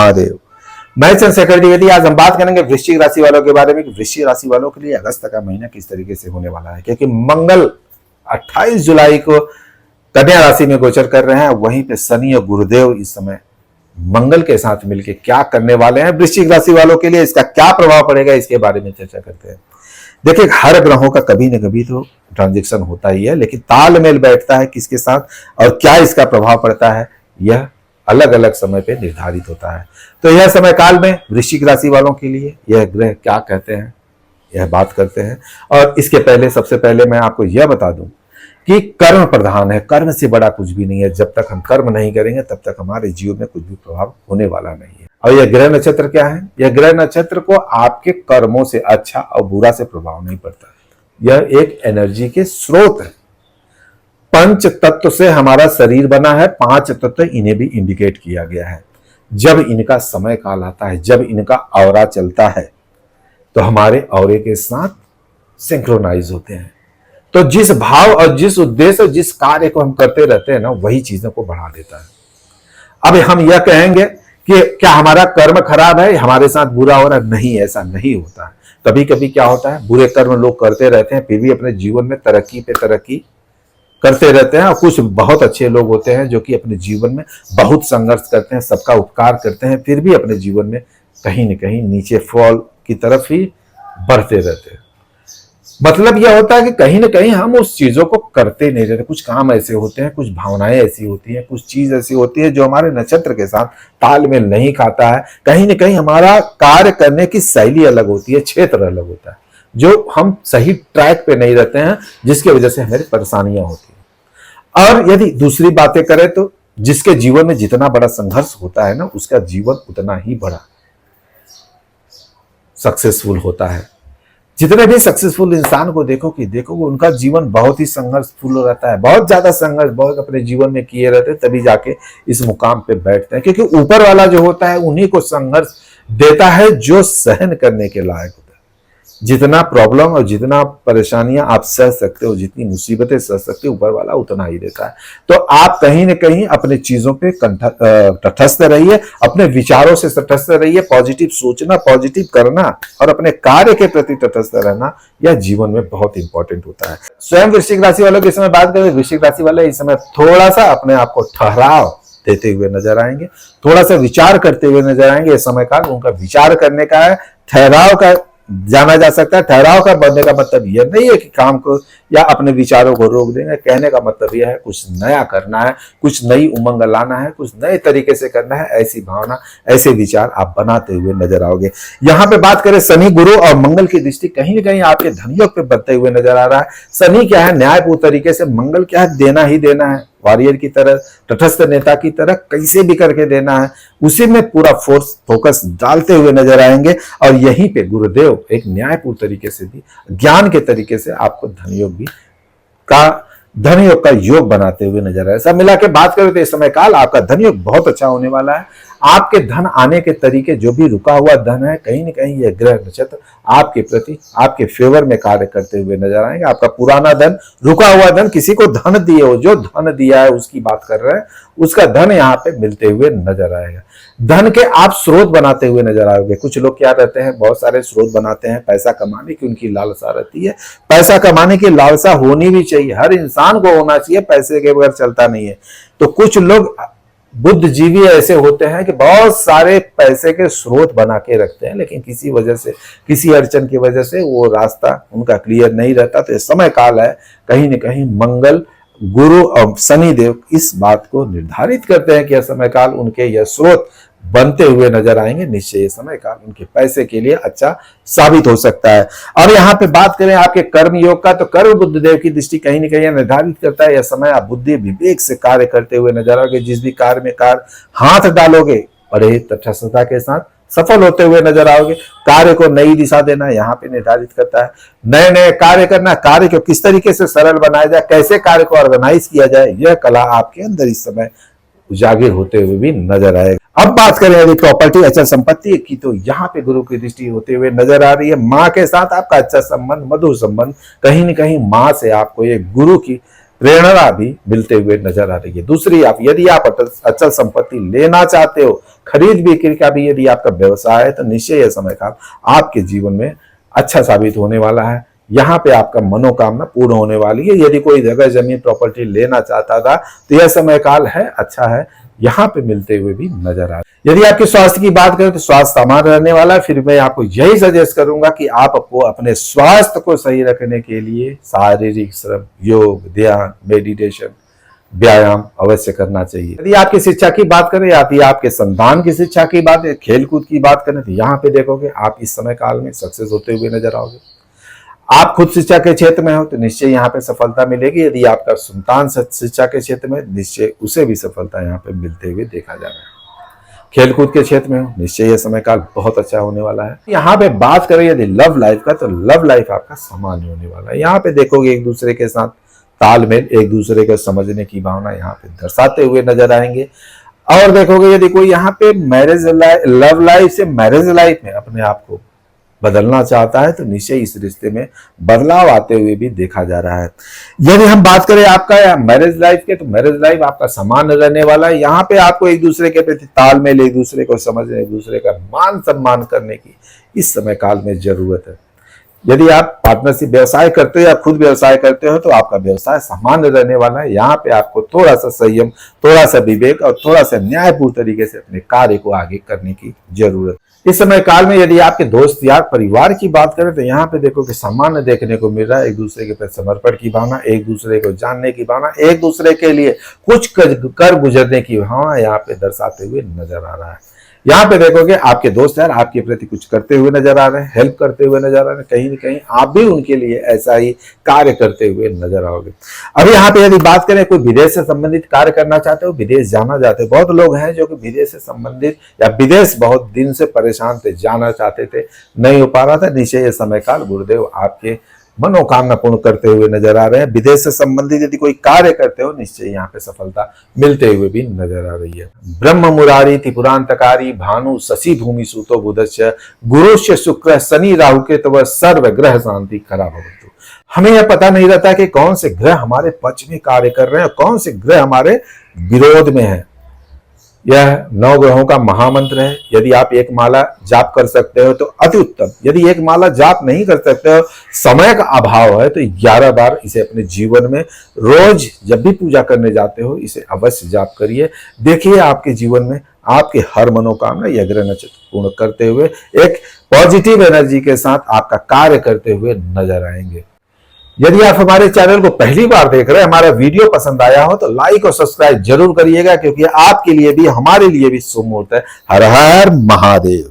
महादेव। मैं चंद्रशेखर द्विवेदी। आज हम बात करेंगे वृश्चिक राशि वालों के बारे में कि वृश्चिक राशि वालों के लिए अगस्त का महीना किस तरीके से होने वाला है, क्योंकि मंगल 28 जुलाई को कन्या राशि में गोचर कर रहे हैं। वहीं पे शनि और गुरुदेव इस समय मंगल के साथ मिलकर क्या करने वाले हैं वृश्चिक राशि वालों के लिए, इसका क्या प्रभाव पड़ेगा, इसके बारे में चर्चा करते हैं। देखिए, हर ग्रहों का कभी न कभी तो ट्रांजिशन होता ही है, लेकिन तालमेल बैठता है किसके साथ और क्या इसका प्रभाव पड़ता है, यह अलग अलग समय पे निर्धारित होता है। तो यह समय काल में वृश्चिक राशि वालों के लिए यह ग्रह क्या कहते हैं, यह बात करते हैं। और इसके पहले सबसे पहले मैं आपको यह बता दूं कि कर्म प्रधान है, कर्म से बड़ा कुछ भी नहीं है। जब तक हम कर्म नहीं करेंगे तब तक हमारे जीवन में कुछ भी प्रभाव होने वाला नहीं है। और यह ग्रह नक्षत्र क्या है, यह ग्रह नक्षत्र को आपके कर्मों से अच्छा और बुरा से प्रभाव नहीं पड़ता है। यह एक एनर्जी के स्रोत है। पंच तत्व से हमारा शरीर बना है, 5 तत्व इन्हें भी इंडिकेट किया गया है। जब इनका समय काल आता है, जब इनका औरा चलता है, तो हमारे औरे के साथ सिंक्रोनाइज होते हैं। तो जिस भाव और जिस उद्देश्य और जिस कार्य को हम करते रहते हैं ना, वही चीजों को बढ़ा देता है। अब हम यह कहेंगे कि क्या हमारा कर्म खराब है, हमारे साथ बुरा हो रहा है? नहीं, ऐसा नहीं होता है। कभी कभी क्या होता है, बुरे कर्म लोग करते रहते हैं, फिर भी अपने जीवन में तरक्की पे तरक्की करते रहते हैं। और कुछ बहुत अच्छे लोग होते हैं जो कि अपने जीवन में बहुत संघर्ष करते हैं, सबका उपकार करते हैं, फिर भी अपने जीवन में कहीं न कहीं नीचे फॉल की तरफ ही बढ़ते रहते हैं। मतलब यह होता है कि कहीं ना कहीं हम उस चीजों को करते नहीं रहते। कुछ काम ऐसे होते हैं, कुछ भावनाएं ऐसी होती हैं, कुछ चीज ऐसी होती है जो हमारे नक्षत्र के साथ तालमेल नहीं खाता है। कहीं ना कहीं हमारा कार्य करने की शैली अलग होती है, क्षेत्र अलग होता है, जो हम सही ट्रैक पे नहीं रहते हैं, जिसकी वजह से हमारी परेशानियां होती हैं। और यदि दूसरी बातें करें तो जिसके जीवन में जितना बड़ा संघर्ष होता है ना, उसका जीवन उतना ही बड़ा सक्सेसफुल होता है। जितने भी सक्सेसफुल इंसान को देखो उनका जीवन बहुत ही संघर्षफुल रहता है, बहुत ज्यादा संघर्ष बहुत अपने जीवन में किए रहते हैं, तभी जाके इस मुकाम पे बैठते हैं। क्योंकि ऊपर वाला जो होता है उन्हीं को संघर्ष देता है जो सहन करने के लायक होता है। जितना प्रॉब्लम और जितना परेशानियां आप सह सकते हो, जितनी मुसीबतें सह सकते हो, ऊपर वाला उतना ही देता है। तो आप कहीं न कहीं अपने चीजों पे तटस्थ रहिए, अपने विचारों से तटस्थ रहिए, पॉजिटिव सोचना, पॉजिटिव करना और अपने कार्य के प्रति तटस्थ रहना, यह जीवन में बहुत इंपॉर्टेंट होता है। स्वयं वृश्चिक राशि वालों के समय बात करें, वृश्चिक राशि वाले इस समय थोड़ा सा अपने आप को ठहराव देते हुए नजर आएंगे, थोड़ा सा विचार करते हुए नजर आएंगे। यह समय काल उनका विचार करने का है, ठहराव का जाना जा सकता है। ठहराव का बढ़ने का मतलब यह नहीं है कि काम को या अपने विचारों को रोक देंगे। कहने का मतलब यह है कुछ नया करना है, कुछ नई उमंग लाना है, कुछ नए तरीके से करना है। ऐसी भावना, ऐसे विचार आप बनाते हुए नजर आओगे। यहाँ पे बात करें शनि, गुरु और मंगल की दृष्टि कहीं ना कहीं आपके धनयोग पे बनते हुए नजर आ रहा है। शनि क्या है, न्यायपूर्ण तरीके से, मंगल क्या है, देना ही देना है, वॉरियर की तरह, तटस्थ नेता की तरह कैसे भी करके देना है, उसी में पूरा फोकस डालते हुए नजर आएंगे। और यहीं पे गुरुदेव एक न्यायपूर्ण तरीके से भी, ज्ञान के तरीके से आपको धनयोग का योग बनाते हुए नजर आए। सब मिला के बात करें तो इस समय काल आपका धनयोग बहुत अच्छा होने वाला है। आपके धन आने के तरीके, जो भी रुका हुआ धन है, कहीं न कहीं यह ग्रह नक्षत्र आपके प्रति, आपके फेवर में कार्य करते हुए नजर आएंगे। आपका पुराना धन, रुका हुआ धन, किसी को धन दिए हो, जो धन दिया है उसकी बात कर रहे हैं, उसका धन यहाँ पे मिलते हुए नजर आएगा। धन के आप स्रोत बनाते हुए नजर आओगे। कुछ लोग क्या रहते हैं, बहुत सारे स्रोत बनाते हैं, पैसा कमाने की उनकी लालसा रहती है। पैसा कमाने की लालसा होनी भी चाहिए, हर इंसान को होना चाहिए, पैसे के बगैर चलता नहीं है। तो कुछ लोग बुद्धिजीवी ऐसे होते हैं कि बहुत सारे पैसे के स्रोत बना के रखते हैं, लेकिन किसी वजह से, किसी अड़चन की वजह से वो रास्ता उनका क्लियर नहीं रहता। तो समय काल है, कहीं न कहीं मंगल, गुरु और शनिदेव इस बात को निर्धारित करते हैं कि यह समय काल उनके यह स्रोत बनते हुए नजर आएंगे। निश्चय ये समय काल उनके पैसे के लिए अच्छा साबित हो सकता है। और यहाँ पे बात करें आपके कर्म योग का, तो कर्म बुद्धदेव की दृष्टि कहीं न कहीं निर्धारित करता है यह समय आप बुद्धि विवेक से कार्य करते हुए नजर आओगे। जिस भी कार्य में हाथ डालोगे बड़े तटस्थता के साथ सफल होते हुए नजर आओगे। कार्य को नई दिशा देना यहाँ पे निर्धारित करता है। नए नए कार्य करना, कार्य को किस तरीके से सरल बनाया जाए, कैसे कार्य को ऑर्गेनाइज किया जाए, यह कला आपके अंदर इस समय उजागर होते हुए भी नजर आएगा। अब बात करें यदि प्रॉपर्टी, अचल संपत्ति की, तो यहाँ पे गुरु की दृष्टि होते हुए नजर आ रही है। माँ के साथ आपका अच्छा संबंध, मधुर संबंध, कहीं न कहीं माँ से आपको ये गुरु की प्रेरणा भी मिलते हुए नजर आ रही है। दूसरी, आप यदि आप अचल संपत्ति लेना चाहते हो, खरीद बिक्री का भी यदि आपका व्यवसाय है, तो निश्चय यह समय काल आपके जीवन में अच्छा साबित होने वाला है। यहाँ पे आपका मनोकामना पूर्ण होने वाली है। यदि कोई जगह जमीन प्रॉपर्टी लेना चाहता था तो यह समय काल है, अच्छा है, यहाँ पे मिलते हुए भी नजर आ रहा है। यदि आपके स्वास्थ्य की बात करें तो स्वास्थ्य सामान्य रहने वाला है। फिर मैं आपको यही सजेस्ट करूंगा कि आपको अपने स्वास्थ्य को सही रखने के लिए शारीरिक श्रम, योग, ध्यान, मेडिटेशन, व्यायाम अवश्य करना चाहिए। यदि आपकी शिक्षा की बात करें या आपके संतान की शिक्षा की बात, खेलकूद की बात करें, तो यहाँ पे देखोगे आप इस समय काल में सक्सेस होते हुए नजर आओगे। आप खुद शिक्षा के क्षेत्र में हो तो निश्चय यहाँ पे सफलता मिलेगी। यदि आपका संतान शिक्षा के क्षेत्र में, निश्चय उसे भी सफलता यहाँ पे मिलते हुए देखा जा रहा है। खेलकूद के क्षेत्र में हो, निश्चय यह समय काल बहुत अच्छा होने वाला है। यहाँ पे बात करें यदि लव लाइफ का, तो लव लाइफ आपका सामान्य होने वाला है। यहाँ पे देखोगे एक दूसरे के साथ तालमेल, एक दूसरे को समझने की भावना यहाँ पे दर्शाते हुए नजर आएंगे। और देखोगे यदि कोई यहाँ पे लव लाइफ से मैरिज लाइफ में अपने आप को बदलना चाहता है, तो निश्चय इस रिश्ते में बदलाव आते हुए भी देखा जा रहा है। यदि हम बात करें आपका मैरिज लाइफ के, तो मैरिज लाइफ आपका सामान्य रहने वाला है। यहाँ पे आपको एक दूसरे के प्रति तालमेल, एक दूसरे को समझने, एक दूसरे का मान सम्मान करने की इस समय काल में जरूरत है। यदि आप पार्टनरशिप व्यवसाय करते हो या खुद व्यवसाय करते हो, तो आपका व्यवसाय सामान्य रहने वाला है। यहाँ पे आपको थोड़ा सा संयम, थोड़ा सा विवेक और थोड़ा सा न्यायपूर्ण तरीके से अपने कार्य को आगे करने की जरूरत। इस समय काल में यदि आपके दोस्त यार परिवार की बात करें, तो यहाँ पे देखो कि सामान्य देखने को मिल रहा है। एक दूसरे के प्रति समर्पण की भावना, एक दूसरे को जानने की भावना, एक दूसरे के लिए कुछ कर गुजरने की भावना यहाँ पे दर्शाते हुए नजर आ रहा है। यहाँ पे देखोगे आपके दोस्त यार आपके प्रति कुछ करते हुए नजर आ रहे हैं, हेल्प करते हुए नजर आ रहे हैं, कहीं न कहीं आप भी उनके लिए ऐसा ही कार्य करते हुए नजर आओगे। अब यहाँ पे यदि बात करें, कोई विदेश से संबंधित कार्य करना चाहते हो, विदेश जाना चाहते हो, बहुत लोग हैं जो कि विदेश से संबंधित या विदेश बहुत दिन से परेशान थे, जाना चाहते थे, नहीं हो पा रहा था। निश्चय ये समय काल गुरुदेव आपके मनोकामना पूर्ण करते हुए नजर आ रहे हैं। विदेश से संबंधित यदि कोई कार्य करते हो, निश्चय यहाँ पे सफलता मिलते हुए भी नजर आ रही है। ब्रह्म मुरारी त्रिपुरांतकारी भानु शशि भूमि सूतो बुधस्य गुरुश्य शुक्र शनि राहु के तव सर्व ग्रह शांति खरा भवतु। हमें यह पता नहीं रहता कि कौन से ग्रह हमारे पक्ष में कार्य कर रहे हैं और कौन से ग्रह हमारे विरोध में है। यह 9 ग्रहों का महामंत्र है। यदि आप एक माला जाप कर सकते हो तो अति उत्तम। यदि एक माला जाप नहीं कर सकते हो, समय का अभाव है, तो 11 बार इसे अपने जीवन में रोज जब भी पूजा करने जाते हो इसे अवश्य जाप करिए। देखिए आपके जीवन में आपके हर मनोकामना यह ग्रह नक्षत्र पूर्ण करते हुए एक पॉजिटिव एनर्जी के साथ आपका कार्य करते हुए नजर आएंगे। यदि आप हमारे चैनल को पहली बार देख रहे हैं, हमारा वीडियो पसंद आया हो तो लाइक और सब्सक्राइब जरूर करिएगा, क्योंकि आपके लिए भी हमारे लिए भी शुभ मुहूर्त है। हर हर महादेव।